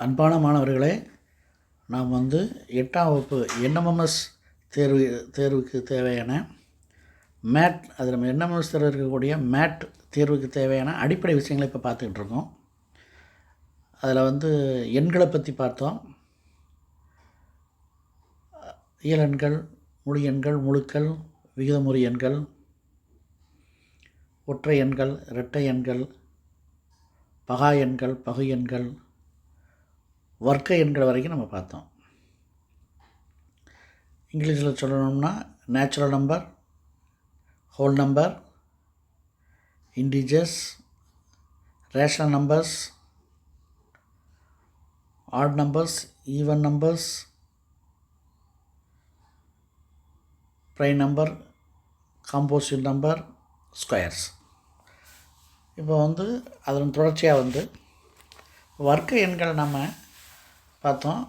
அன்பான மாணவர்களே, நாம் 8ஆம் வகுப்பு என்எம்எம்எஸ் தேர்வுக்கு தேவையான மேட், அது நம்ம என்எம்எம்எஸ் தேர்வு இருக்கக்கூடிய மேட் தேர்வுக்கு தேவையான அடிப்படை விஷயங்களை இப்போ பார்த்துக்கிட்டு இருக்கோம். அதில் எண்களை பற்றி பார்த்தோம். இயல் எண்கள், முழு எண்கள், முழுக்கள், விகிதமுறு எண்கள், ஒற்றை எண்கள், இரட்டை எண்கள், பகா எண்கள், பகு எண்கள், வர்க்க எண்கள் வரைக்கும் நம்ம பார்த்தோம். இங்கிலீஷில் சொல்லணும்னா natural number, whole number, integers, rational numbers, odd numbers, even numbers, prime number, composite number, squares. இப்போ அதன் தொடர்ச்சியாக வர்க்க எண்கள் நம்ம பார்த்தோம்.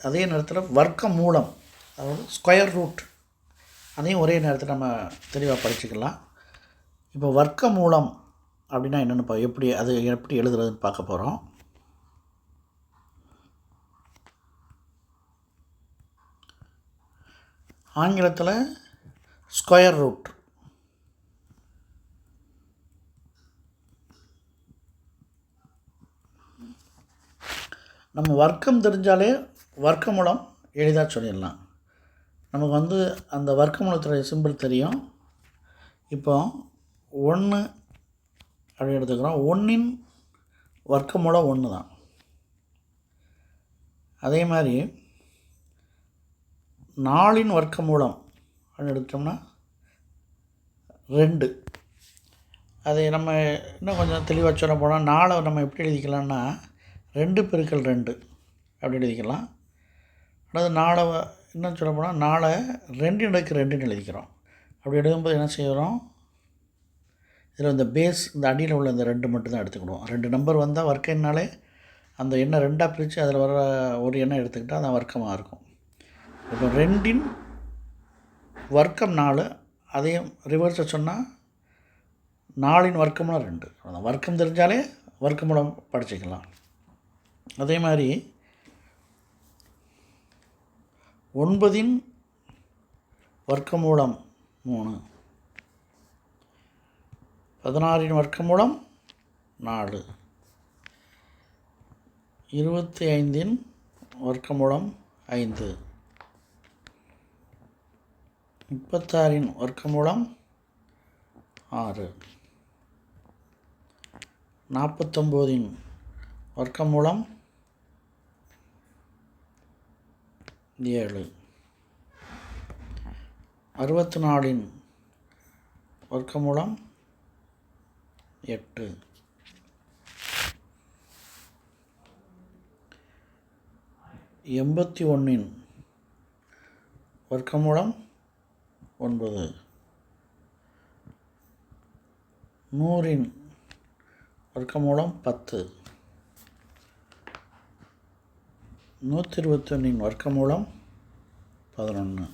அதே நேரத்தில் வர்க்க மூலம், அதாவது ஸ்கொயர் ரூட், அதையும் ஒரே நேரத்தில் நம்ம தெளிவாக படிச்சுக்கலாம். இப்போ வர்க்க மூலம் அப்படின்னா என்னென்னு எப்படி எழுதுறதுன்னு பார்க்க போகிறோம். ஆங்கிலத்தில் ஸ்கொயர் ரூட். நம்ம வர்க்கம் தெரிஞ்சாலே வர்க்க மூலம் எளிதாக சொல்லிடலாம். நமக்கு அந்த வர்க்க மூலத்துடைய சிம்பிள் தெரியும். இப்போ 1 அப்படி எடுத்துக்கிறோம். 1இன் வர்க்க மூலம் 1 தான். அதே மாதிரி 4இன் வர்க்க மூலம் அப்படின்னு எடுத்தோம்னா 2. அதை நம்ம இன்னும் கொஞ்சம் தெளிவாக சொல்ல போனால் 4 நம்ம எப்படி எழுதிக்கலாம்னா 2 பெருக்கல் 2 அப்படி எழுதிக்கலாம். அதாவது 4 இன்னும் சொல்ல போனால் 4 2/2 எழுதிக்கிறோம். அப்படி எழுதும்போது என்ன செய்கிறோம், இதில் இந்த பேஸ், இந்த அடியில் உள்ள இந்த 2 மட்டும்தான் எடுத்துக்கிடுவோம். 2 நம்பர் வந்தால் வர்க்க எண்ணாலே அந்த எண்ணை 2ஆக பிரித்து அதில் வர ஒரு எண்ணை எடுத்துக்கிட்டால் அது வர்க்கமாக இருக்கும். இப்போ 2இன் வர்க்கம் 4, அதையும் ரிவர்ஸை சொன்னால் 4இன் வர்க்கம்னா 2. வர்க்கம் தெரிஞ்சாலே வர்க்க மூலம் படிச்சுக்கலாம். அதே மாதிரி 9இன் வர்க்க மூலம் 3, 16இன் வர்க்க மூலம் 4, 25இன் வர்க்க மூலம் 5, 36இன் வர்க்க மூலம் 6, 49இன் வர்க்க மூலம் 7, 64இன் வர்க்க மூலம் 8, 81இன் வர்க்க மூலம் 9, 100இன் வர்க்க மூலம் 10, 121இன் வர்க்க மூலம் 11,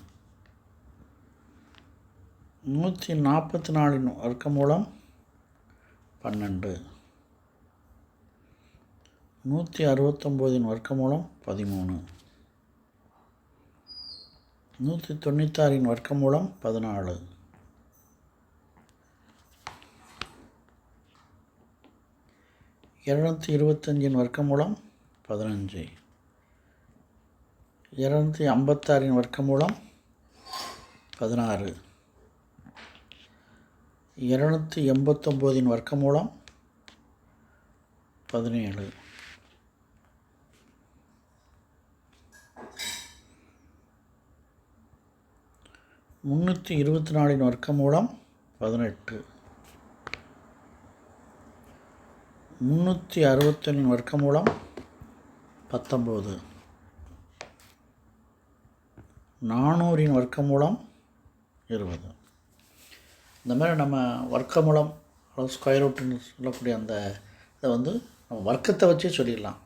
144இன் வர்க்க மூலம் 12, 169இன் வர்க்க மூலம் 13, 196இன் வர்க்க மூலம் 14, 225இன் வர்க்க மூலம் 15, 256இன் வர்க்க மூலம் 16, 289இன் வர்க்க மூலம் 17, 324இன் வர்க்க மூலம் 18, 361இன் வர்க்க மூலம் 19, 400இன் வர்க்க மூலம் 20. இந்த மாதிரி நம்ம வர்க்க மூலம் ஸ்கொயர் ரூட்டுன்னு சொல்லக்கூடிய அந்த இதை நம்ம வர்க்கத்தை வச்சே சொல்லிடலாம்.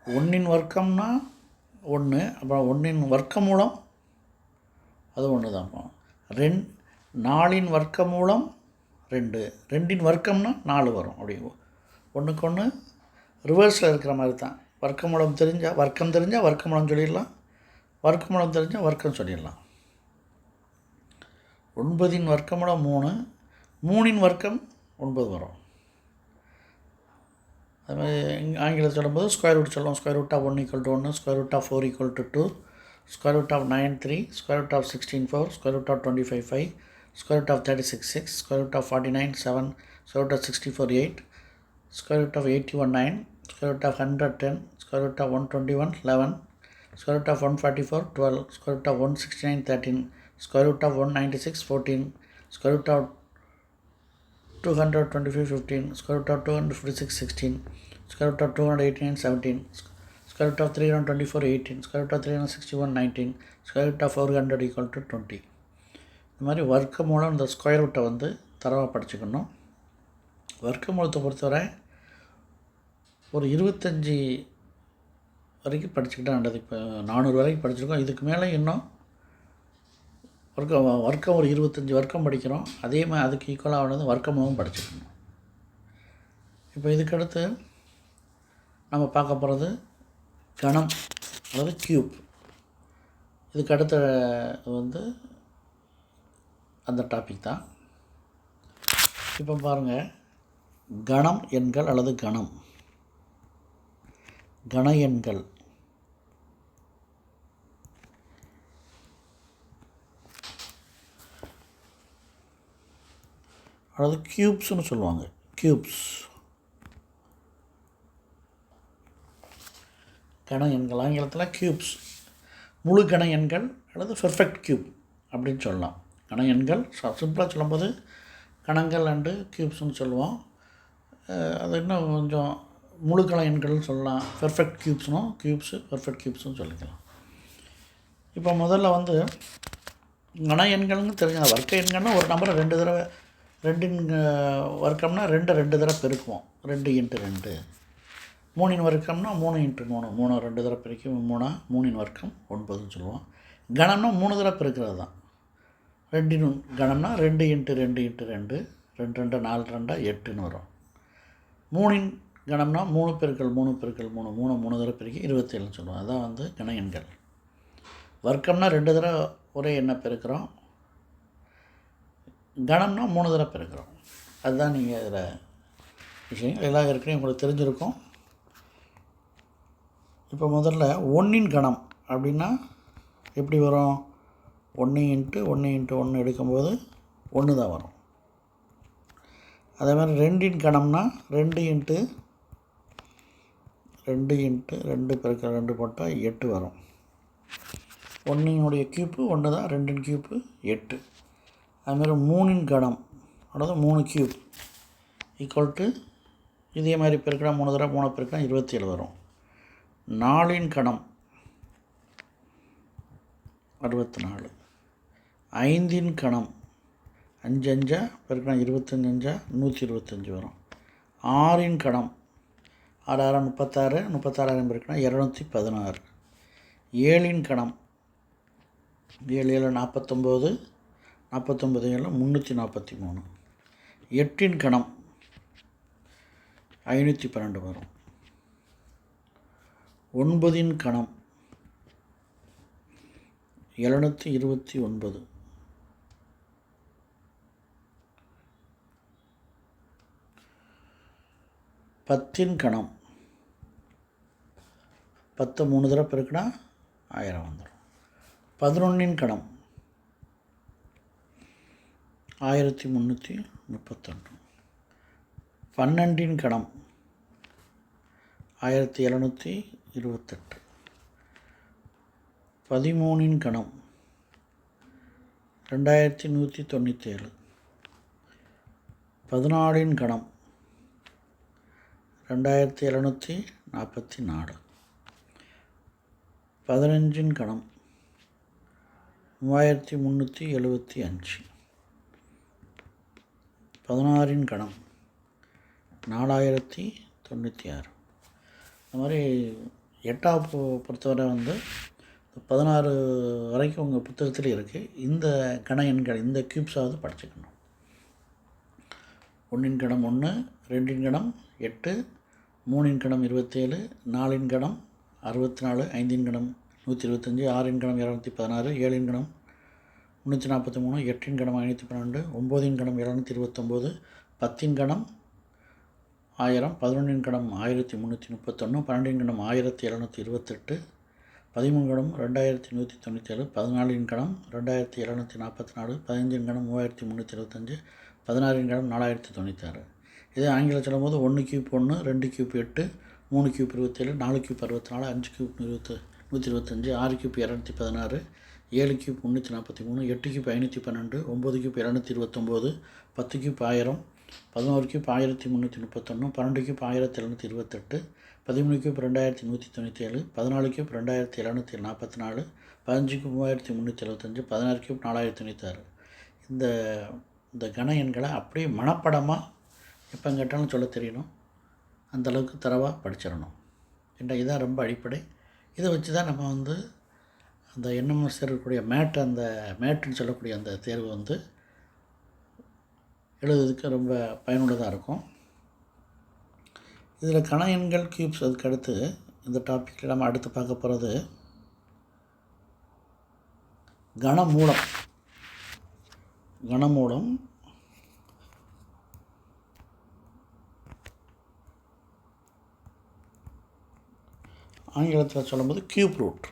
1இன் வர்க்கம்னா 1, அப்புறம் 1இன் வர்க்க மூலம் அது 1 தான். 4இன் வர்க்க மூலம் 2, 2இன் வர்க்கம்னா 4 வரும். அப்படி ஒன்றுக்கு ஒன்று ரிவர்ஸில் இருக்கிற மாதிரி தான். வர்க்கமூலம் தெரிஞ்சால் வர்க்கமூலம் சொல்லிடலாம், வர்க்கமூலம் தெரிஞ்சால் வர்க்கம் சொல்லிடலாம். 9 வர்க்கமூலம் 3, 3 வர்க்கம் 9 வரும். அது மாதிரி ஆங்கிலத்தில் சொல்லும்போது ஸ்கொயர் ரூட் சொல்லுவோம். Square root of 1 = 1, square root of 4 = 2, square root of 9 3, square root of 16 4, square root of 25 5, square root of 36 6, square root of 49 7, square root of 64 8, square root of 81 9, square root of 100 10, square root of 121 11, square root of 144 12, square root of 169 13, square root of 196 14, square root of 225 15, square root of 256 16, square root of 289 17, square root of 324 18, square root of 361 19, square root of 400 = 20. இந்த மாதிரி வர்க்க மூலம் இந்த square ரூட்டை வந்து தரவாக படிச்சுக்கணும். வர்க்க மூலத்தை பொறுத்தவரை ஒரு 25 வரைக்கும் படிச்சுக்கிட்டா நல்லது. இப்போ 400 வரைக்கும் படிச்சிருக்கோம். இதுக்கு மேலே இன்னும் வர்க்கம் ஒரு 25 வர்க்கம் படிக்கிறோம். அதே மாதிரி அதுக்கு ஈக்குவலாக ஆனது வர்க்கமும் படிச்சுக்கணும். இப்போ இதுக்கடுத்து நம்ம பார்க்க போகிறது கணம், அதாவது க்யூப். இதுக்கு அடுத்த வந்து அந்த டாபிக் தான். இப்போ பாருங்கள், கணம் எண்கள் அல்லது கணம், கண எண்கள். அதாவது க்யூப்ஸ்னு சொல்லுவாங்க. க்யூப்ஸ் கண எண்கள், ஆங்கிலத்தில் க்யூப்ஸ். முழு கண எண்கள் அல்லது பெர்ஃபெக்ட் க்யூப் அப்படின்னு சொல்லலாம். கண எண்கள் சிம்பிளாக சொல்லும்போது கணங்கள் அண்டு க்யூப்ஸ்னு சொல்லுவோம். அது இன்னும் கொஞ்சம் முழு கண எண்கள்னு சொல்லலாம். பெர்ஃபெக்ட் க்யூப்ஸ்னும் பெர்ஃபெக்ட் க்யூப்ஸ்னு சொல்லிக்கலாம். இப்போ முதல்ல வந்து கண எண்கள்னு தெரிஞ்ச வர்க்க எண்கள்னால் ஒரு நம்பரை 2 தடவை, 2 வர்க்கம்னா 2 தடவை பெருக்குவோம், 2 × 2. 3 வர்க்கம்னா 3 × 3, 3 2 தடவை பெருக்கி 3 வர்க்கம் 9ன்னு சொல்லுவோம். கணம்னா 3 தடவை பெருக்கிறது தான். 2 கணம்னா 2 × 2 × 2, 2 2 4 2 8ன்னு வரும். 3 கணம்னா 3 × 3 × 3, 3 தடவை பெருக்கி 27ன்னு சொல்லுவோம். அதான் வந்து கண எண்கள். வர்க்கம்னா 2 தடவை ஒரே எண்ணை பெருக்கிறோம், கணம்னா 3 தடவை பெருக்கிறோம். அதுதான் நீங்கள் இதில் விஷயம் எல்லாம் ஏற்கனவே உங்களுக்கு தெரிஞ்சிருக்கும். இப்போ முதல்ல 1 கணம் அப்படின்னா எப்படி வரும்? 1 × 1 × 1 எடுக்கும்போது 1 தான் வரும். அதே மாதிரி 2 கணம்னா 2 × 2 பெருக்கல் 2 போட்டால் 8 வரும். 1 க்யூப்பு 1 தான், 2 க்யூப்பு 8. அதுமாதிரி 3 கணம், அதாவது 3 க்யூப் ஈக்குவல் டு இதே மாதிரி பெருக்கினா 3 தடவை 3 பெருக்கினா 27 வரும். 4 கணம் 64. 5 கணம் 5 5 பெருக்கினா 25 5 125 வரும். 6 கணம் 6 6 36, 36 பெருக்கினா 216. 7 கணம் 7 7 49, 49 7 343. 8 கணம் 512 வரும். 9 கணம் 729. 10 கணம் 10 3 தடவை பெருக்கினா 1000 வந்துடும். 11 கணம் 1331. 12 கணம் 1728. 13 கணம் 2197. 14 கணம் 2744. 15 கணம் 3375. 16 கணம் 4096. இந்த மாதிரி 8ஆவது பொறுத்தவரை வந்து 16 வரைக்கும் உங்கள் புத்தகத்தில் இருக்குது. இந்த கண எண்கள், இந்த க்யூப்ஸாவது படிச்சுக்கணும். 1 கணம் 1, 2 கணம் 8, 3 கணம் 27, 4 கணம் 64, 5 கணம் 125, 6 கணம் 216, 7 கணம் 343, 8 கணம் 512, 9 கணம் 229, 10 கணம் 1000, 11 கணம் 1331, 12 கணம் 1728, 13 கணம் 2197, 14 கணம் 2744, 15 கணம் 3325, 16 கணம் 4096. இதே ஆங்கிலம் சொல்லும்போது 1 cube 1, 2 cube 8, 3 cube 27, 4 cube 64, 5 cube 125, 6 cube 216, 7 cube 343, 8 cube 512, 9 cube 229, 10 cube 1000, 11 cube 1331, 12 cube 1728, 13 cube 2197, 14 cube 2744, 15 cube 3375, 16 cube 4096. இந்த கண எண்களை அப்படியே மனப்படமாக எப்போ கேட்டாலும் சொல்ல தெரியணும். அந்தளவுக்கு தரவாக படிச்சிடணும். ஏன்னா இதுதான் ரொம்ப அடிப்படை. இதை வச்சு தான் நம்ம அந்த என்எம்எஸ் இருக்கக்கூடிய அந்த மேட்டுன்னு சொல்லக்கூடிய அந்த தேர்வு எழுதுறதுக்கு ரொம்ப பயனுள்ளதாக இருக்கும். இதில் கண எண்கள் கியூப்ஸ் அதுக்கு அடுத்து இந்த டாப்பிக்கில் நம்ம அடுத்து பார்க்க போகிறது கனமூலம். ஆங்கிலத்தில் சொல்லும்போது கியூப் ரூட்.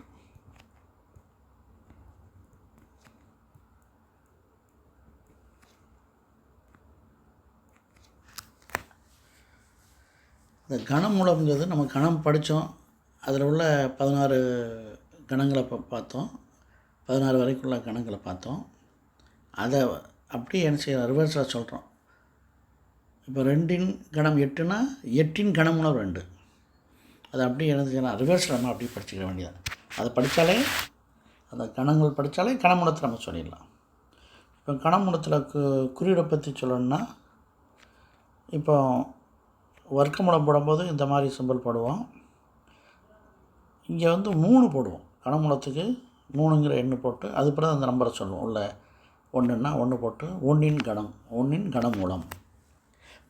இந்த கனமூலம்ங்கிறது நம்ம கணம் படித்தோம். அதில் உள்ள 16 கணங்களை பார்த்தோம். 16 வரைக்குள்ள கணங்களை பார்த்தோம். அதை அப்படியே என்ன செய்யலாம், ரிவர்ஸாக சொல்கிறோம். இப்போ 2 கணம் 8னா 8 கணமூலம் 2. அதை அப்படியே என்ன செய்யலாம், ரிவர்ஸில் நம்ம அப்படியே படிச்சுக்க வேண்டியது. அதை படித்தாலே அந்த கணங்கள் படித்தாலே கணமூலத்தை நம்ம சொல்லிடலாம். இப்போ கணமூலத்தில் குறியீடை பற்றி சொல்லணும்னா, இப்போ வர்க்கமூலம் போடும்போது இந்த மாதிரி சிம்பிள் போடுவோம். இங்கே 3 போடுவோம். கணமூலத்துக்கு 3ங்கிற எண்ணு போட்டு அது பிறகு அந்த நம்பரை சொல்லுவோம். உள்ள 1ன்னா 1 போட்டு 1இன் கணம், 1இன் கணமூலம்.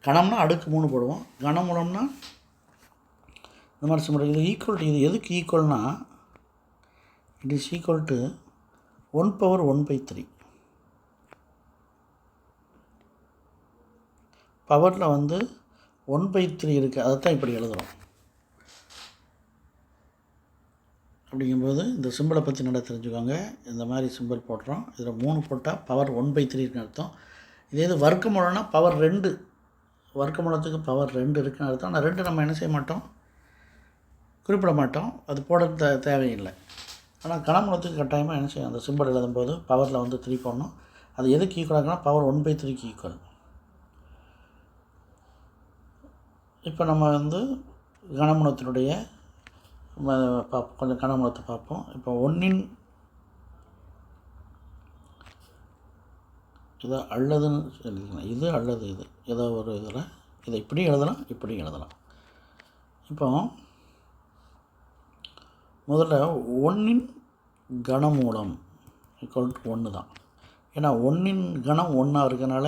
கணம்னா அடுக்கு 3 போடுவோம். கணமூலம்னா இந்த மாதிரி சிம்பிள். இது ஈக்குவல் டு, இது எதுக்கு ஈக்குவல்னா, இட் இஸ் ஈக்குவல் டு 1/1/3. பவரில் 1/3 இருக்குது. அதைத்தான் இப்படி எழுதுகிறோம். அப்படிங்கும்போது இந்த சிம்பிளை பற்றி நல்லா தெரிஞ்சுக்கோங்க. இந்த மாதிரி சிம்பிள் போடுறோம். இதில் 3 போட்டால் பவர் 1/3 இருக்குன்னு அர்த்தம். இதே இது வர்க்கமூலம்னா பவர் 2. வர்க்கமூலத்துக்கு பவர் 2 இருக்குன்னு அர்த்தம். ஆனால் 2 நம்ம என்ன செய்ய மாட்டோம், குறிப்பிட மாட்டோம். அது போட தேவையில்லை. ஆனால் கணமூலத்துக்கு கட்டாயமாக என்ன செய்யும், அந்த சிம்பிள் எழுதும்போது பவரில் 3 போடணும். அது எதுக்கு ஈக்குவலாகுனா பவர் 1/3க்கு ஈக்குவல். இப்போ நம்ம கணமூலத்தினுடைய கொஞ்சம் கணமூலத்தை பார்ப்போம். இப்போ 1இன் இதை அல்லதுன்னு எழுதிக்கலாம். இது அல்லது இது ஏதோ ஒரு இதில் இதை இப்படி எழுதலாம், இப்படி எழுதலாம். இப்போ முதல்ல 1இன் கனமூலம் ஈக்குவல் டு 1 தான். ஏன்னா 1இன் கணம் 1 இருக்கனால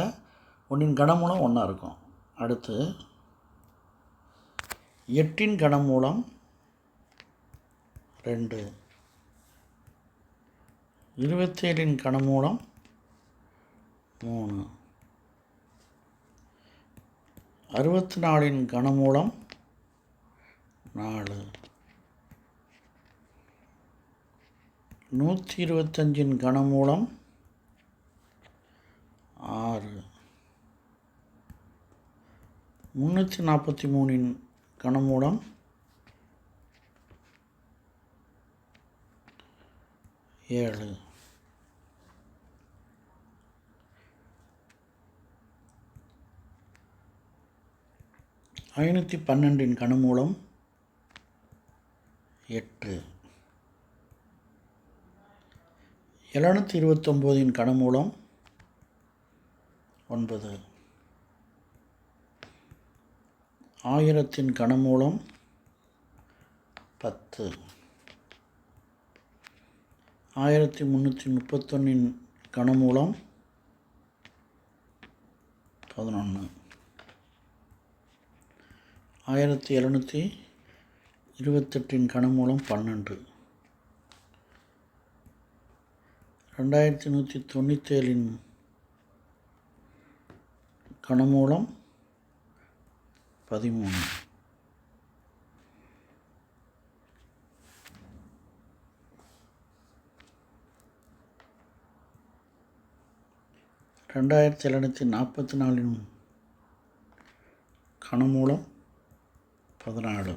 1இன் கனமூலம் 1 இருக்கும். அடுத்து 8இன் கனமூலம் 2, 27இன் கனமூலம் 3, 64இன் கனமூலம் 4, 125இன் கனமூலம் 6, 343இன் கனமூலம் 7, 512இன் கனமூலம் 8, 729இன் கனமூலம் 9, 1000இன் கனமூலம் 10, 1331இன் கனமூலம் 11, 1728 கனமூலம் 12, 2197 கனமூலம் 13, 2744 கனமூலம் 14,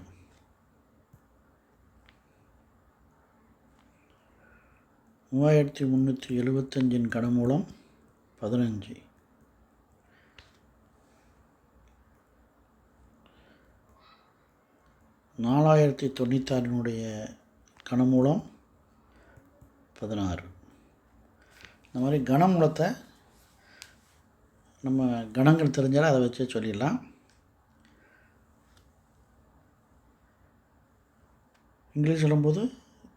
3375 கனமூலம் 15, 4096 கனமூலம் 16. இந்த மாதிரி கனமூலத்தை நம்ம கணங்கள் தெரிஞ்சாலும் அதை வச்சு சொல்லிடலாம். இங்கிலீஷ் சொல்லும்போது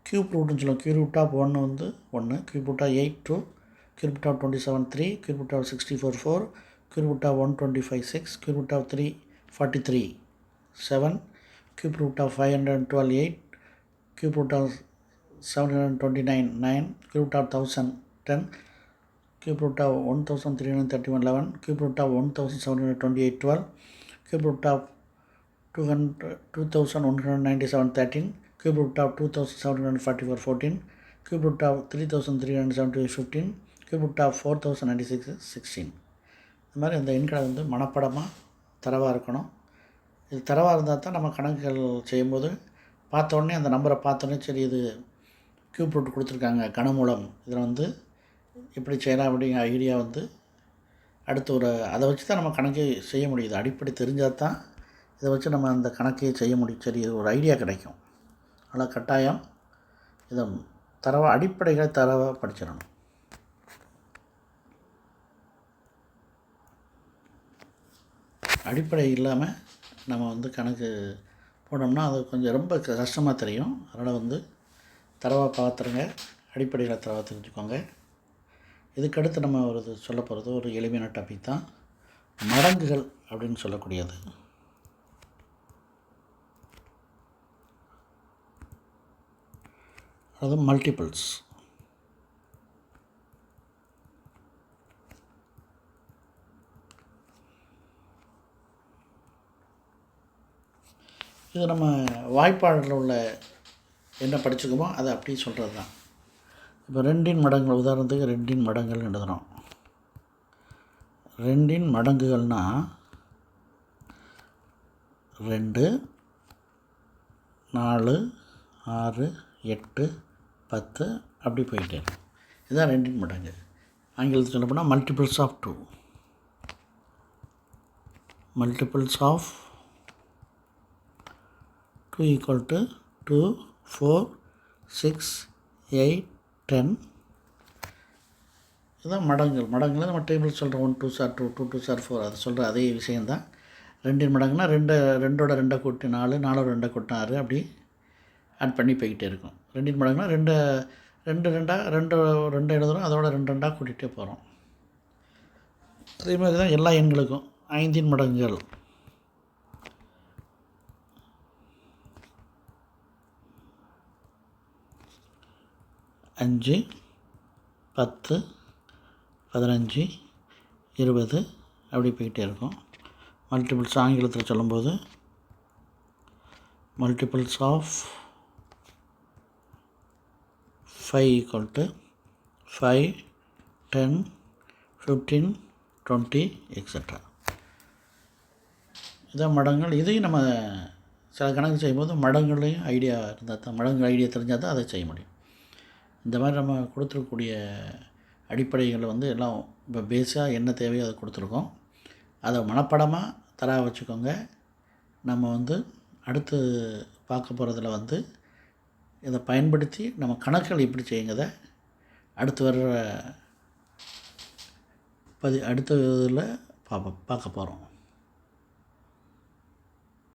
கியூப் ரூட்னு சொல்லுவோம். கியூப் ரூட் ஆஃப் 1 வந்து 1, cube root of 8 2, cube root of 27 3, cube root of 64 4, cube root of 125 6, cube root of 343 7, cube root of 512 8, cube root of 729 9, cube root of 1000 10, cube root of 1331 11, cube root of 1728 12, cube root of 2197 13, cube root of 2744 14, cube root of 3378 15, cube root of 4096 16. இந்த மாதிரி அந்த எண்களை வந்து மனப்படமாக தரவாக இருக்கணும். இது தரவாக இருந்தால் தான் நம்ம கணக்குகள் செய்யும்போது பார்த்தோடனே அந்த நம்பரை பார்த்தோன்னே சரி இது கியூப் ரூட் கொடுத்துருக்காங்க கனமூலம், இதில் வந்து எப்படி செய்யலாம் அப்படிங்கிற ஐடியா வந்து அடுத்து அதை வச்சு தான் நம்ம கணக்கே செய்ய முடியுது. அடிப்படை தெரிஞ்சால் தான் இதை வச்சு நம்ம அந்த கணக்கையே செய்ய முடியும். சரி ஒரு ஐடியா கிடைக்கும். ஆனால் கட்டாயம் இதை அடிப்படைகளை தரவாக படிச்சிடணும். அடிப்படை இல்லாமல் நம்ம வந்து கணக்கு போனோம்னா அது கொஞ்சம் ரொம்ப கஷ்டமாக தெரியும். அதனால் வந்து தரவாக பார்த்துருங்க, அடிப்படைகளை தரவாக தெரிஞ்சுக்கோங்க. இதுக்கடுத்து நம்ம சொல்ல போகிறது ஒரு எளிமையான டாபிக் தான் மடங்குகள் அப்படின்னு சொல்லக்கூடியது. அது மல்டிபிள்ஸ். இது நம்ம வாய்ப்பாடில் உள்ள என்ன படிச்சுக்கோமோ அதை அப்படியே சொல்கிறது தான். இப்போ 2 மடங்குகள், உதாரணத்துக்கு 2 மடங்குகள் எழுதுகிறோம். 2 மடங்குகள்னால் 2 4 6 8 10 அப்படி போயிட்டே இருக்கும். இதுதான் 2 மடங்கு. ஆங்கிலத்தில் சொல்ல போனால் multiples of 2. Multiples of 2 equal to 2 4 6 8 10. இதுதான் மடங்குகள். மடங்குல நம்ம டேபிள் சொல்கிறோம் 1 2 சார் 2 2 2 சார் 4 அது சொல்கிற அதே விஷயந்தான். 2 மடங்குனா 2ஓட 2 கூட்டி 4, 4ஓட 2 கூட்டி 6 அப்படி ஆட் பண்ணி போய்கிட்டே இருக்கும். 2 மடங்குனா 2 2 எழுதுகிறோம், அதோட 2 2 கூட்டிகிட்டே போகிறோம். அதே மாதிரி தான் எல்லா எண்களுக்கும் 5 மடங்குகள். 5 10 15 20 அப்படி போய்கிட்டே இருக்கும். மல்டிபிள்ஸ் ஆங்கிலத்தில் சொல்லும்போது multiples of 5 equal to 5 10 15 20 extra. இதான் மடங்கள். இதையும் நம்ம சில கணக்கு செய்யும்போது மடங்களையும் ஐடியா இருந்தால் தான், மடங்கு ஐடியா தெரிஞ்சால் தான் அதை செய்ய முடியும். இந்த மாதிரி நம்ம கொடுத்துருக்கக்கூடிய அடிப்படைகளை வந்து எல்லாம் இப்போ பேஸாக என்ன தேவையோ அதை கொடுத்துருக்கோம். அதை மனப்படமாக தர வச்சுக்கோங்க. நம்ம வந்து அடுத்து பார்க்க போகிறதுல வந்து இதை பயன்படுத்தி நம்ம கணக்குகள் எப்படி செய்யுங்கிறத அடுத்து வர்ற அடுத்த இதில் பார்க்க போகிறோம்.